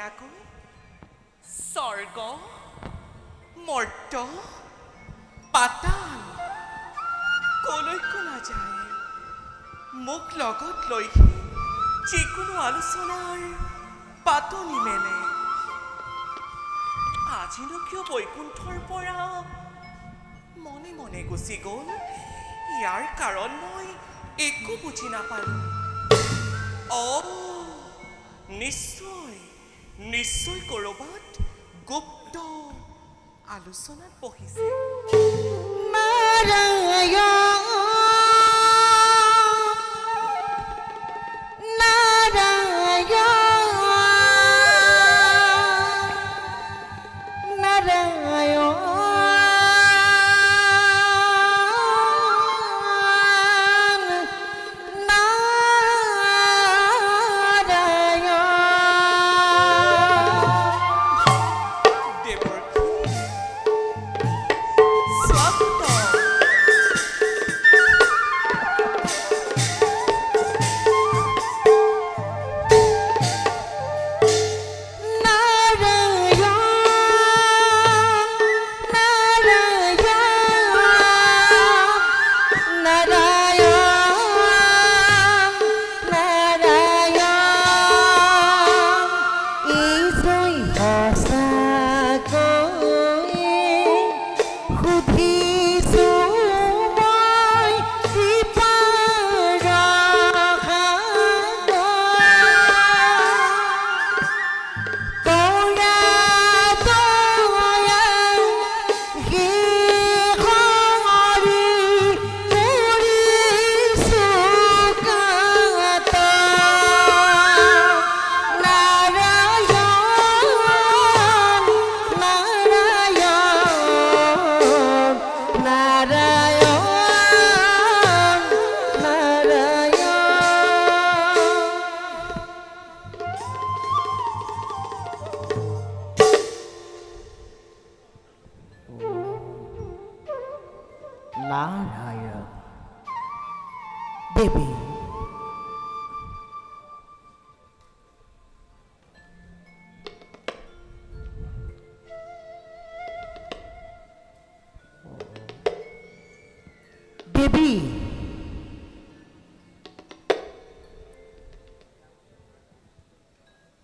ধুনীয়াকৈ স্বৰ্গ মৰ্ত পাতাল কলৈকো নাযায় মোক লগত লৈ যিকোনো আলোচনাৰ পাতনি মেলে আজিনো কিয় বৈকুণ্ঠৰ পৰা মনে মনে গুচি গ'ল ইয়াৰ কাৰণ মই একো বুজি নাপালো নিশ্চয় কৰবাত গুপ্ত আলোচনাত বহিছে Narayana Devi Devi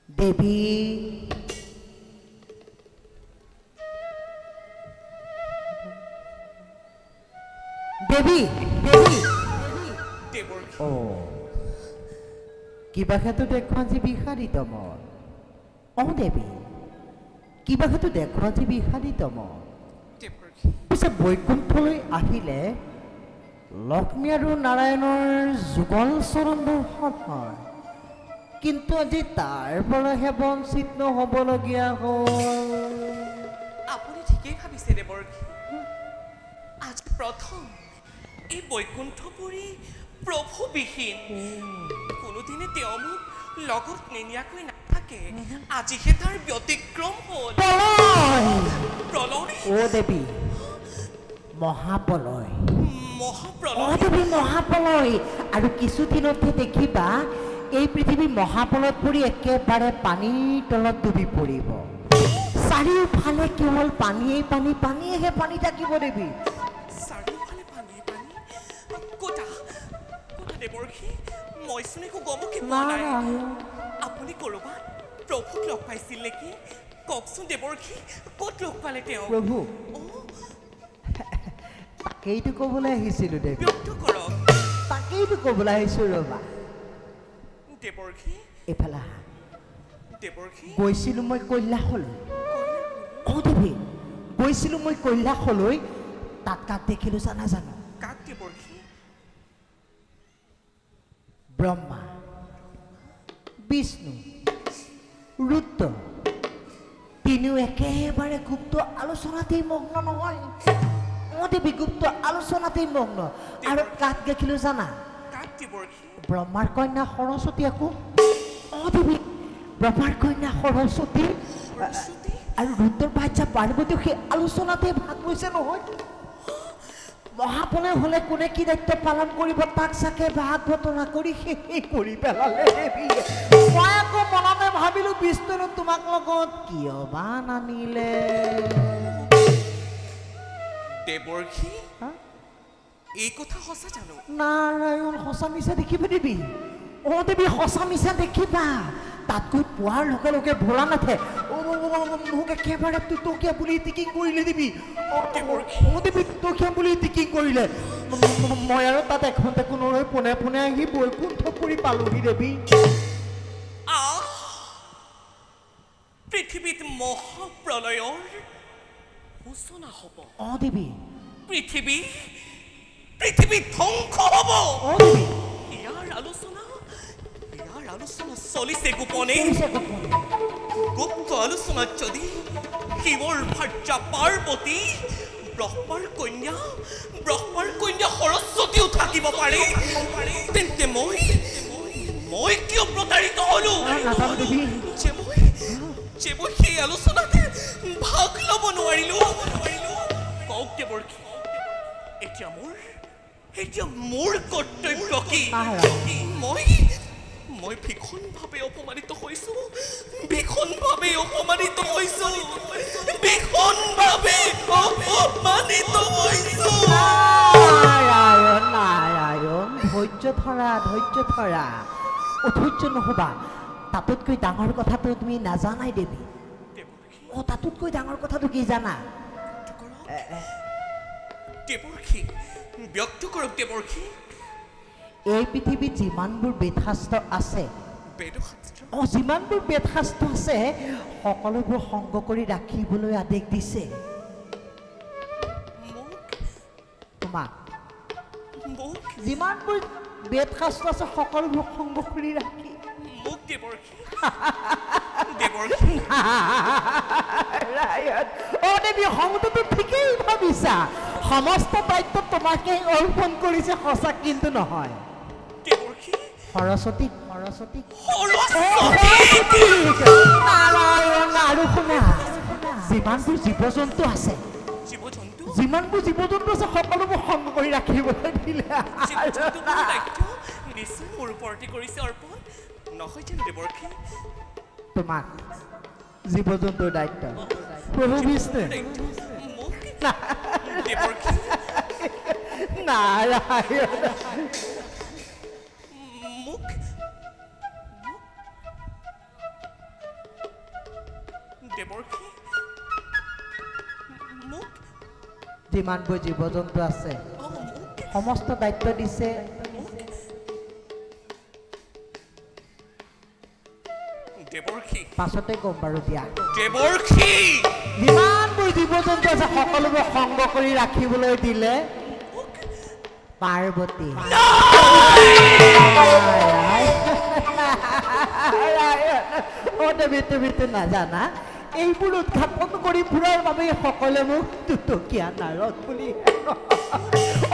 Devi Devi, Devi, oh, kiba katu dekhuan si bihari tomo. Oh Devi, kiba katu dekhuan si bihari tomo. Pisa বৈকুণ্ঠলৈ আহিলে লক্ষ্মী আৰু নাৰায়ণৰ যুগল চৰণ দৰ্শন হয় কিন্তু আজি তাৰ পৰাহে বঞ্চিত নহ'বলগীয়া হ'ল আপুনি ঠিকেই ভাবিছে দেৱৰ্ষী আজ প্ৰথম এই বৈকুণ্ঠপুৰী প্ৰভুবিহীন কোনোদিনে তেওঁ মোক লগত নিনিয়াকৈ নাথাকে আজিহে তাৰ ব্যতিক্ৰম হ'ল প্ৰলয় অ দেৱী মহাপ্ৰলয় মহাপ্ৰলয় অ দেৱী মহাপ্ৰলয় আৰু কিছুদিনতে দেখিবা এই পৃথিৱী মহাপ্ৰলয়ত পৰি একেবাৰে পানীৰ তলত ডুবি পৰিব চাৰিওফালে কেৱল পানীয়ে পানী পানীয়েহে পানী থাকিব দেৱী চাৰিওফালে পানীয়ে পানী কোটা দেৱৰ্ষী মই চোন একো গমকে পোৱা নাই আপুনি কৰবাত প্ৰভুক লগ পাইছিল নেকি কওকচোন দেৱৰ্ষী ক'ত লগ পালে তেওঁ প্ৰভু তাকেইতো ক'বলৈ আহিছিলোঁ দেৱী ব্যক্ত কৰক তাকেইতো ক'বলৈ আহিছোঁ ৰ'বা দেৱৰ্ষী এইফালে দেৱৰ্ষী গৈছিলোঁ মই কৈলাশলৈ অ দেৱী গৈছিলোঁ মই কৈলাশলৈ তাত কাক দেখিলোঁ জানো কাক দেৱৰ্ষী ব্ৰহ্মা বিষ্ণু ৰুদ্ৰ তিনিও একেবাৰে গুপ্ত আলোচনাতেই মগ্ন নহয় অ দেৱী গুপ্ত আলোচনাতেই মগ্ন আৰু কাক দেখিলোঁ জানা কাক দেৱৰ্ষী ব্ৰহ্মাৰ কন্যা সৰস্বতী আকৌ অ দেৱী ব্ৰহ্মাৰ কন্যা সৰস্বতী আৰু ৰুদ্ৰৰ বাচ্চা পাৰ্বতীও সেই আলোচনাতে ভাগ লৈছে নহয় মহাপ্ৰলয় হ'লে কোনে কি দায়িত্ব পালন কৰিব তাক চাকে ভাগ বতৰা কৰি শেষ কৰি পেলালে দেৱী মই আকৌ মনতে ভাবিলো বিষ্ণু তোমাক লগত কিয় বা নানিলে দেৱৰ্ষি এই কথা সঁচা জানো নাৰায়ণ সঁচা মিছা দেখিবা দেৱী অ দেৱী সঁচা মিছা দেখিবা তাতকৈ পোৱাৰ লগে লগে ভোলা নাথে মোক একেবাৰে টুটকীয়া বুলি টিকিং কৰিলে দেৱী অ দেৱী টুটকীয়া বুলি টিকিং কৰিলে মই আৰু তাত এখনতে কোনোৰে পোনে পোনে আহি বৈকুণ্ঠপুৰী পালোহি দেৱী পৃথিৱীত মহাপ্ৰলয়ৰ সূচনা হ'ব অ দেৱী পৃথিৱী ধ্বংস হ'ব অ দেৱী ইয়াৰ আলোচনা চলিছে গোপনে গুপ্ত আলোচনাত যদি শিৱৰ ভাৰ্যা পাৰ্বতী ব্ৰহ্মাৰ কন্যা সৰস্বতীও থাকিব পাৰে তেন্তে মই কিয় প্ৰতাৰিত হলো যে মই সেই আলোচনাতে ভাগ ল'ব নোৱাৰিলো কওক দেৱৰ্ষি এতিয়া মোৰ কৰ্তব্য কি মই ভীষণভাৱে অপমানিত হৈছো নাৰায়ণ ধৈৰ্য ধৰা অধৈৰ্য নহবা তাতোতকৈ ডাঙৰ কথাটো তুমি নাজানাই দেৱী অ তাতোতকৈ ডাঙৰ কথাটো কি জানা দেৱৰ্ষি ব্যক্ত কৰক দেৱৰ্ষি এই পৃথিৱীত যিমানবোৰ বেদশাস্ত্ৰ আছে যিমানবোৰ বেদশাস্ত্ৰ আছে সকলোবোৰ সংগ কৰি ৰাখিবলৈ আদেশ দিছে তোমাক যিমানবোৰ বেদশাস্ত্ৰ আছে সকলোবোৰ সংগ কৰি ৰাখি মোক দেৱৰ্ষি অ দেৱী সংগটো ঠিকেই ভাবিছা সমস্ত দায়িত্ব তোমাকে অৰ্পণ কৰিছে সঁচা কিন্তু নহয় সৰস্বতী নাৰায়ণ আৰু শুনা যিমানবোৰ জীৱ জন্তু আছে সকলোবোৰ সংগ কৰি ৰাখিবলৈ দিলে মোৰ ওপৰতে কৰিছে অৰ্পণ নহয় জানো দেৱৰ্ষি তোমাক জীৱ জন্তুৰ দায়িত্ব প্ৰভু বিষ্ণু নাৰায়ণ যিমানবোৰ জীৱ জন্তু আছে সমস্ত দায়িত্ব দিছে পাছতে গম বাৰু দিয়া যিমানবোৰ জীৱ জন্তু আছে সকলোবোৰ সংগ কৰি ৰাখিবলৈ দিলে পাৰ্বতী অ দেৱী তুমিতো নাজানা এইবোৰ উৎখাপন কৰি ফুৰাৰ বাবে সকলোৱে মোক টুটকীয়া নাৰদ বুলি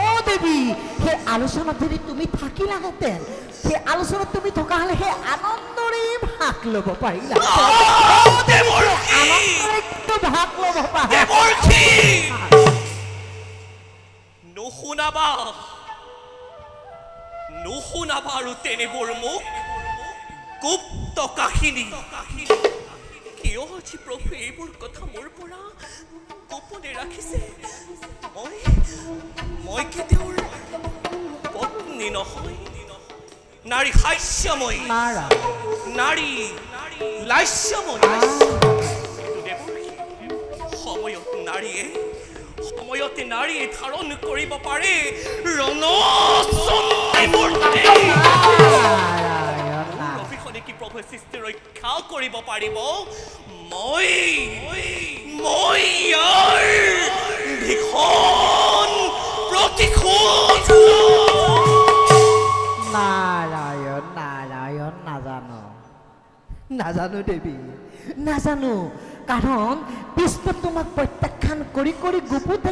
অ দেৱী সেই আলোচনাত যদি তুমি থাকিলাহেঁতেন সেই আলোচনাত তুমি থকা হ'লে সেই আনন্দৰে ভাগ ল'ব পাৰিলা ভাগ ল'ব পাৰা নুশুনাবা আৰু তেনেবোৰ মোক গুপ্ত কাহিনী কিয় আজি প্ৰভু এইবোৰ কথা মোৰ পৰা গোপনে ৰাখিছে মই কেতিয়াও পত্নী নহয় নাৰী হাস্যময়ী নাৰী লাস্যময়ী সময়তে নাৰীয়ে ধাৰণ কৰিব পাৰে অভিষেকে কি প্ৰভু সৃষ্টি ৰক্ষা কৰিব পাৰিব মই ইয়াৰ ভীষণ প্ৰতিশোধ নাৰায়ণ নাজানো দেৱী নাজানো কাৰণ বিষ্ণু তোমাক প্ৰত্যাখ্যান কৰি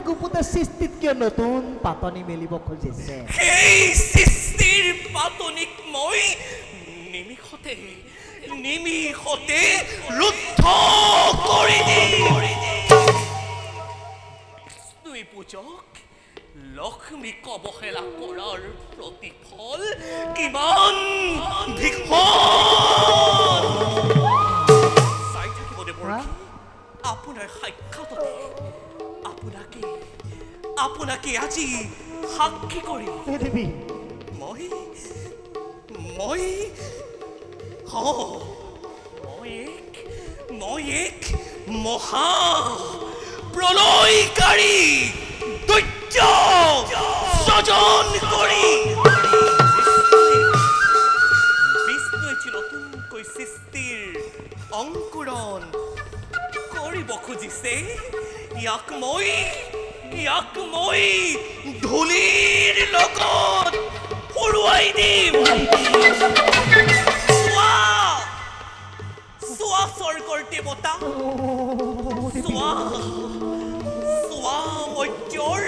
গুপুতে সৃষ্টিত কিয় নতুন পাতনি মেলিব খুজিছে সেই সৃষ্টিৰ পাতনিক মই নিমিষতে ৰুদ্ধ কৰি দিম বিষ্ণুই পূজক লক্ষ্মীক অৱহেলা কৰাৰ প্ৰতিফল কিমান ভীষণ আপোনাৰ সাক্ষাততে আপোনাকে আজি সাক্ষী কৰি দেৱী মই এক মহা প্ৰলয়কাৰী দৈত্য স্বজন কৰি বিষ্ণুৱে নতুনকৈ সৃষ্টিৰ অংকুৰণ কৰিব খুজিছে ইয়াক মই ধূলিৰ লগত উৰুৱাই দিম চোৱা স্বৰ্গৰ দেৱতা চোৱা মৰ্ত্যৰ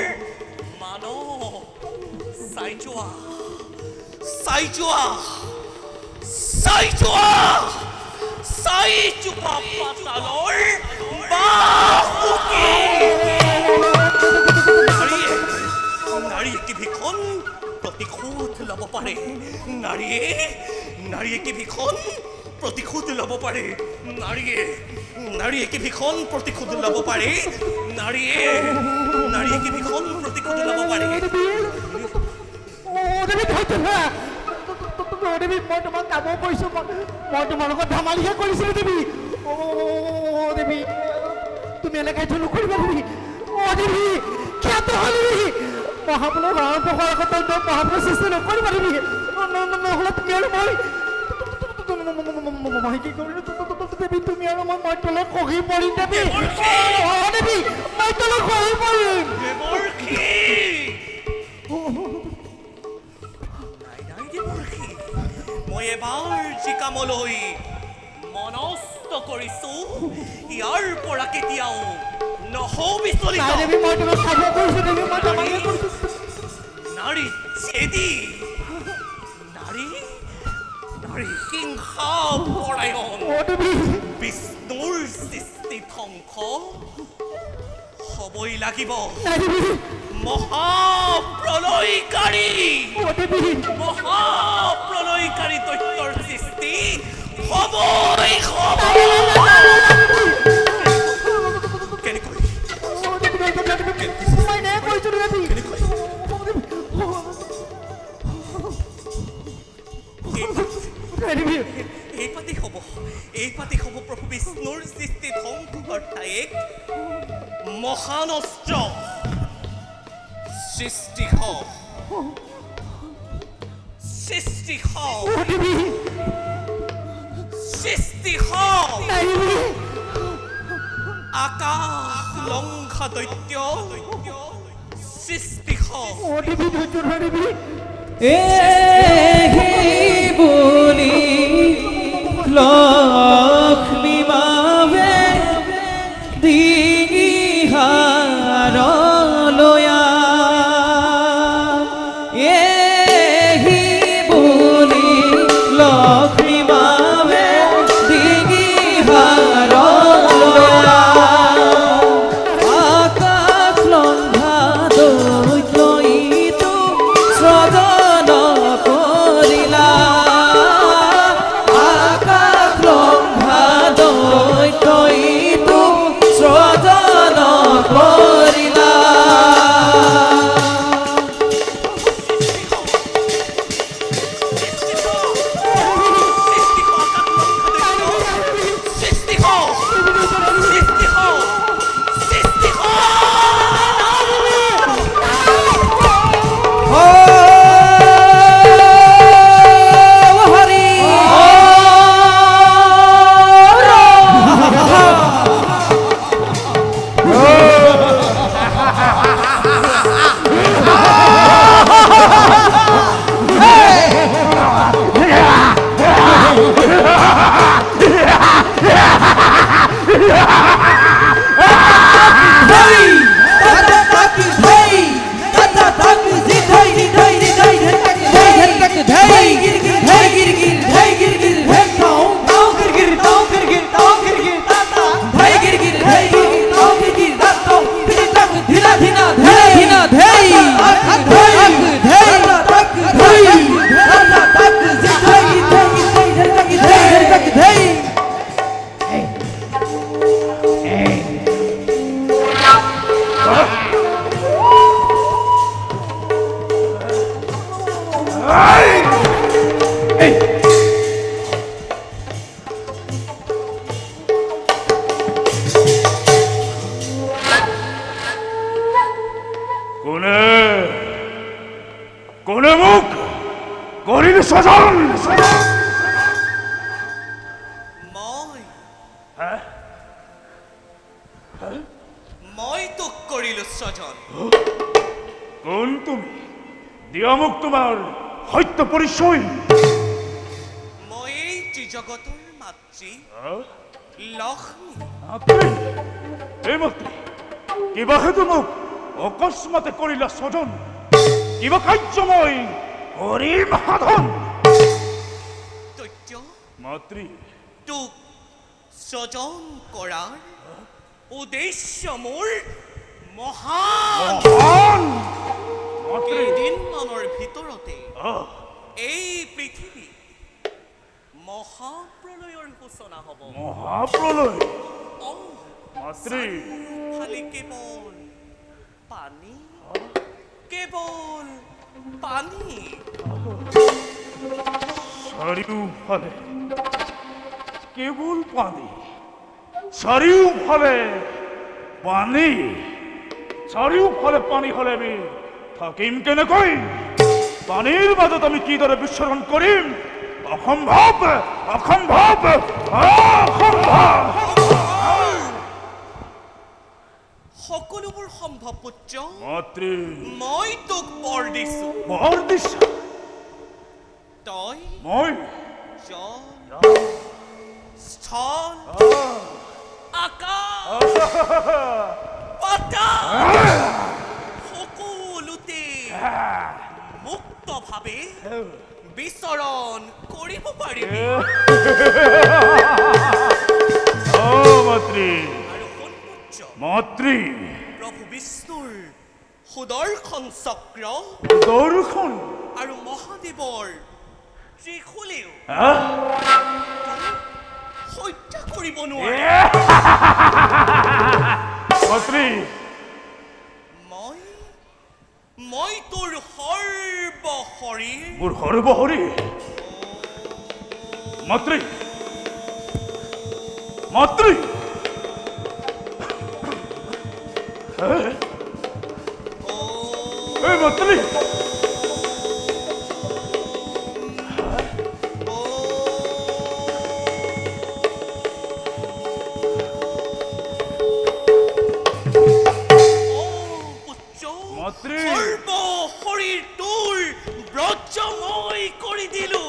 মানৱ চাই যোৱা পাতালৰ বাহুকি নাৰীয়ে কি ভীষণ প্ৰতিশোধ ল'ব পাৰে নাৰীয়ে কি ভীষণ প্ৰতিশোধ ল'ব পাৰে নাৰীয়ে কি ভীষণ প্ৰতিশোধ ল'ব পাৰে নাৰীয়ে কি ভীষণ প্ৰতিশোধ ল'ব পাৰে দেৱী মই তোমাক কাম কৰিছোঁ মই তোমাৰ লগত ধেমালিহে কৰিছিলোঁ দেৱী দেৱী তুমি এনেকৈ নকৰিবা দেৱী দেৱী খ্যাত হ'ল দেৱী মহাপুৰুষ মহাপুৰুষৰ আগত মহাপুৰুষ সৃষ্টি নকৰিবা দেৱী নহ'লে তুমি আৰু মই কি কৰিলোঁ দেৱী তুমি আৰু মই তলত খহি পৰিম দেৱী দেৱী মই তলত খহি পৰিম মই এবাৰ জিকামলৈ মনস্থ কৰিছোঁ ইয়াৰ পৰা কেতিয়াও নহবিচলিত নাৰী ছেদি নাৰী হিংসা পৰায়ণ বিষ্ণুৰ সৃষ্টি ধ্বংস হ'বই লাগিব মহাপ্ৰলয়কাৰী দৈত্যৰ সৃষ্টি হ'বই কেনেকৈ এই পাতি হ'ব প্ৰভু বিষ্ণুৰ সৃষ্টি ধ্বংস কৰ্তাই এক মহান অস্ত্ৰ সৃষ্টি আকাশ লংঘা দৈত্য সৃষ্টি বুলি লক্ষ্মী মাৱে দিহাৰ লয়া বুলি লক্ষ্মী মাৱে দিহাৰ লয়া আকাশ লংঘা দৈত্য ইটো স্বজন কৰিলা আকাশ স্বজন মই তোক কৰিলো স্বজন কোন তুমি দিয়া মোক তোমাৰ সত্য পৰিচয় মই এই ত্ৰিজগতৰ মাতৃ লক্ষ্মী এই মন্ত্ৰী কিবা হেতু মোক অকস্মাতে কৰিলা স্বজন কিবা কাৰ্য মই কৰিম সাধন দৈত্য মাতৃ তোক স্বজন কৰাৰ উদ্দেশ্য মোৰ মহান কেইদিনমানৰ ভিতৰতে এই পৃথিৱী মহাপ্ৰলয়ৰ সূচনা হ'ব মহাপ্ৰলয় মাতৃ খালি কেৱল পানী কেৱল পানী চাৰিওফালে কেৱল পানী চাৰিওফালে পানী চাৰিওফালে পানী হলে আমি থাকিম কেনেকৈ পানীৰ মাজত আমি কিদৰে বিচৰণ কৰিম অসম্ভৱ অসম্ভৱ অসম্ভৱ সকলোবোৰ সম্ভৱ পুত্ৰ মাতৃ মই তোক বৰ দিছো বৰ দিছা তই মই জল স্থল আকাশ পাতাল সকলোতে মুক্তভাৱে বিচৰণ কৰিব পাৰিবি মাতৃ আৰু শুন পুত্ৰ মাতৃ প্ৰভু বিষ্ণুৰ সুদৰ্শন চক্ৰ দৰ্শন আৰু মহাদেৱৰ ত্ৰিশূলেও হত্যা কৰিব নোৱাৰে মাতৃ মই তোৰ সৰ্ব শৰীৰ মোৰ সৰ্বহৰি মাতৃ মাতৃ এই মাতৃ সৰ্ব শৰীৰ তোৰ ব্ৰজময় কৰি দিলো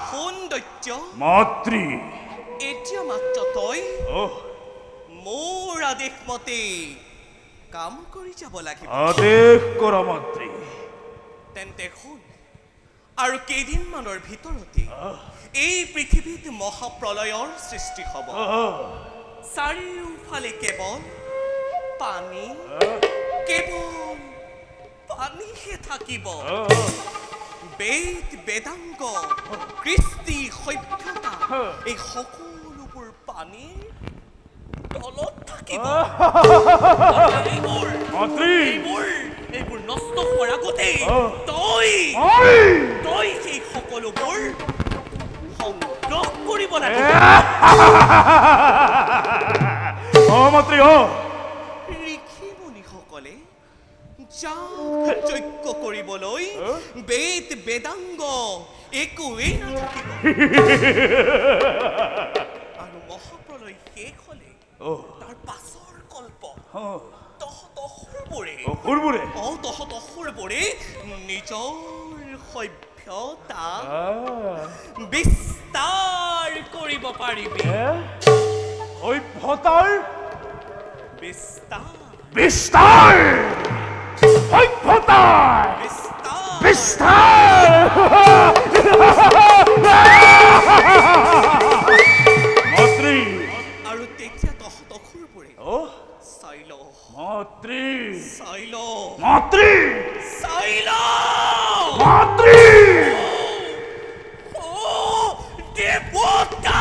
শুন দৈত্য মাতৃ এতিয়া মাত্ৰ তই মোৰ আদেশ মতে কাম কৰি যাব লাগিব আদেশ কৰা মাতৃ তেন্তে শুন আৰু কেইদিনমানৰ ভিতৰতে এই পৃথিৱীত মহাপ্ৰলয়ৰ সৃষ্টি হ'ব চাৰিওফালে কেৱল পানী কেৱল পানীহে থাকিব বেদ বেদাংগ কৃষ্টি সভ্যতা এই সকলোবোৰ পানীৰ তলত থাকিব এইবোৰ নষ্ট হোৱাৰ আগতে তই সেই সকলোবোৰ সংগ্ৰহ কৰিব লাগিব মাতৃ ঋষি মুনিসকলে যজ্ঞ কৰিবলৈ বেদ বেদাংগ একোৱেই নাথাকিব আৰু মহাপ্ৰলয় শেষ হলে তাৰ পাছৰ কল্প তহতসুৰবোৰে নিজৰ সভ্যতা বিস্তাৰ কৰিব পাৰিবি সভ্যতাৰ বিস্তাৰ সভ্যতাৰ বিস্তাৰ মাতৃ আৰু তেতিয়া তহতসুৰবোৰে চাই ল মাতৃ চাই ল মাতৃ চাই ল মাতৃ দেৱতা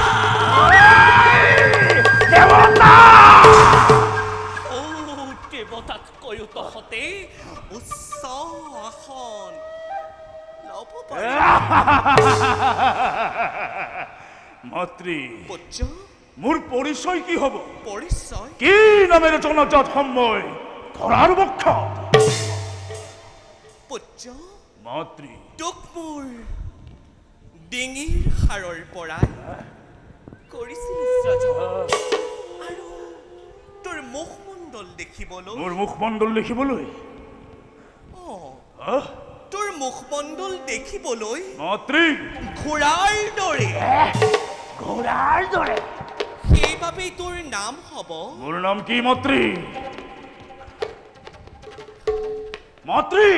দেৱতা দেৱতা কিন্তু তহঁতে উচ্চ আসন ল'ব পাৰি মন্ত্ৰী পুত্ৰ মোৰ পৰিচয় কি হ'ব পৰিচয় কি নামেৰে জনজাত সময় ধৰাৰ বক্ষ পুত্ৰ মন্ত্ৰী তোক মোৰ ডিঙিৰ সাৰৰ পৰাই কৰিছিল ইচ্ছাজন আৰু তোৰ মুখমণ্ডল দেখিবলৈ মোৰ মুখমণ্ডল দেখিবলৈ তোৰ মুখমণ্ডল দেখিবলৈ মন্ত্ৰী ঘোঁৰাৰ দৰে ঘোঁৰাৰ দৰে সেইবাবেই তোৰ নাম হ'ব মোৰ নাম কি মন্ত্ৰী মন্ত্ৰী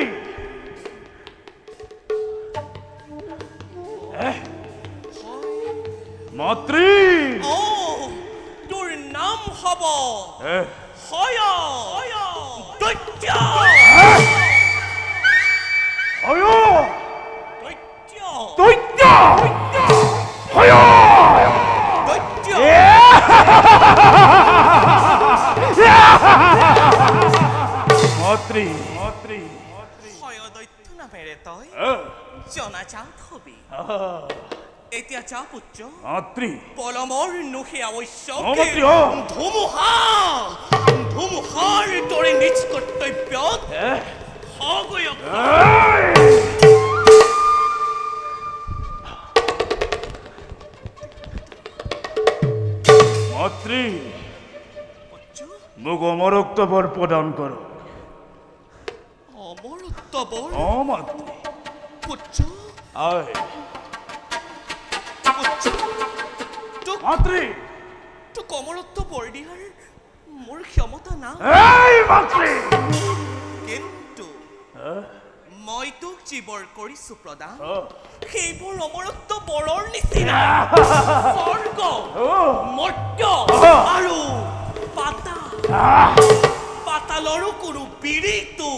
মন্ত্ৰী তোৰ নাম হ'ব দৈত্য দৈত্য দৈত্য মন্ত্ৰী মন্ত্ৰী দৈত্য নামেৰে তই জনাজাত হবি এতিয়া যা পুত্ৰ মন্ত্ৰী পলমৰ নুহে মন্ত্ৰী ধুমুহাৰ দৰে নিজ কৰ্তব্যত সগয়ক মন্ত্ৰী মোক অমৰত্ব বৰ প্ৰদান কৰক অমৰত্ব বৰ মন্ত্ৰী পুত্ৰ মন্ত্ৰী তোক অমৰত্ব বৰ দিয়াৰ মোৰ ক্ষমতা নাই মন্ত্ৰী কিন্তু মই তোক যিবোৰ কৰিছো প্ৰদান সেইবোৰ অমৰত্ব বৰৰ নিচিনা স্বৰ্গ মৰ্ত্য আৰু পাতালৰো কোনো বিৰিটো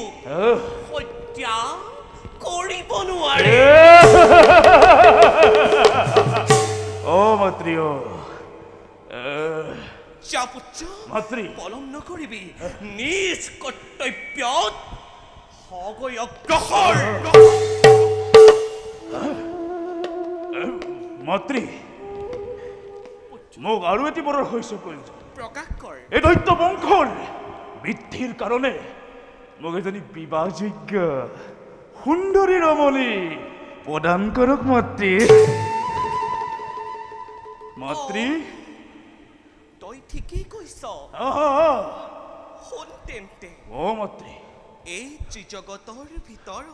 হত্যা কৰিব নোৱাৰে মন্ত্ৰী যা পুত্ৰ মন্ত্ৰী পলম নকৰিবি নিজ কৰ্তব্যত সগয়গ্ৰহৰ মন্ত্ৰী মোক আৰু এটি বৰৰ হৈছে প্ৰয়োজন প্ৰকাশ কৰ এই দৈত্য বংশৰ বৃদ্ধিৰ কাৰণে মোক এজনী বিবাহযোগ্য সুন্দৰী ৰমণী প্ৰদান কৰক মন্ত্ৰী মন্ত্ৰী তই ঠিকেই কৈছ শুন তেন্তে মন্ত্ৰী এই ত্ৰিজগতৰ ভিতৰত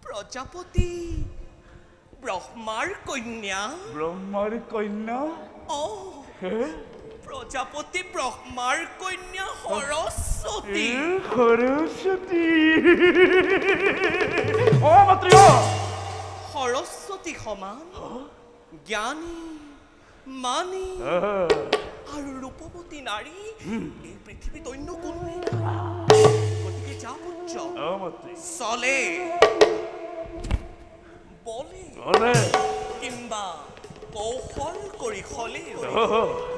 প্ৰজাপতি ব্ৰহ্মাৰ কন্যা প্ৰজাপতি ব্ৰহ্মাৰ কন্যা সৰস্বতী সৰস্বতী সমান জ্ঞানী মানি আৰু ৰূপৱতী নাৰী এই পৃথিৱীত অন্য কোনোৱেই নাই গতিকে যা পুত্ৰ চলে বলে কিম্বা কৌশল কৰি হলে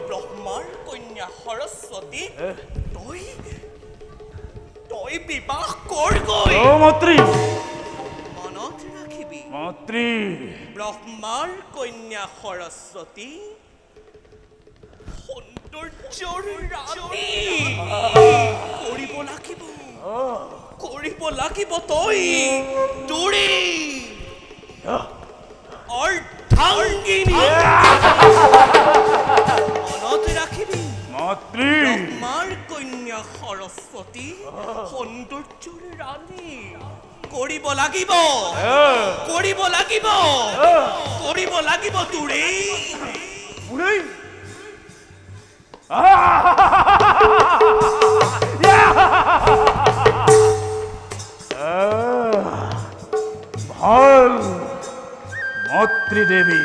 ব্ৰহ্মাৰ কন্যা সৰস্বতী তই বিবাহ কৰগৈ মন্ত্ৰী মনত ৰাখিবি মন্ত্ৰী ব্ৰহ্মাৰ কন্যা সৰস্বতী সৌন্দৰ্যৰ ৰাণী কৰিব লাগিব তই তোৰে অৰ্ধাংগিনী মনত ৰাখিবি মন্ত্ৰী ব্ৰহ্মাৰ কন্যা সৰস্বতী সৌন্দৰ্যৰ ৰাণী কৰিব লাগিব তোৰে ভাল মন্ত্ৰী দেৱী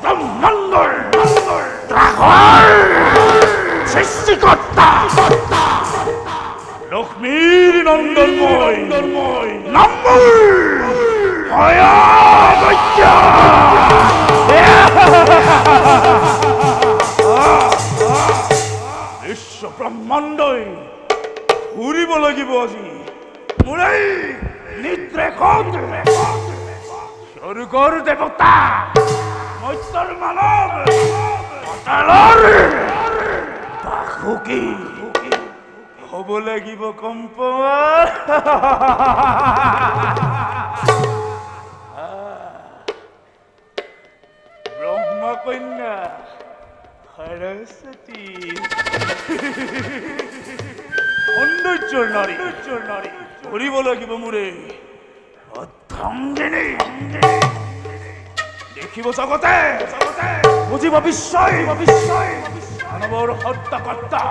ব্ৰহ্মাণ্ডৰ সৃষ্টিকৰ্তা নন্দনময় নামবোৰ হয়া গজ্ঞা বিশ্ব ব্ৰহ্মাণ্ডই ঘূৰিব লাগিব আজি মোৰ এই নিদ্ৰেখন স্বৰ্গৰ দেৱতা মৰ্ত্যৰ মানৱ পাতালৰ বাসুকী হ'ব লাগিব কম্পৱা ব্ৰহ্মা কন্যা সৰস্বতী সৌন্দৰ্যৰ নাৰী কৰিব লাগিব মোৰে অৰ্ধাংগিনী দেখিব জগতে বুজিব বিশ্বই মানৱৰ হত্যাকৰ্তা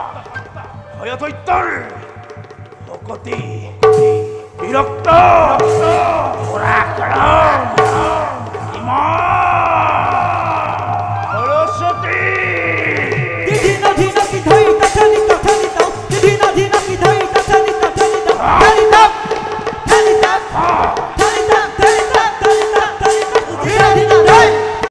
ভয়দৈত্যৰ ভকতি বিৰক্ত পৰাক্ৰম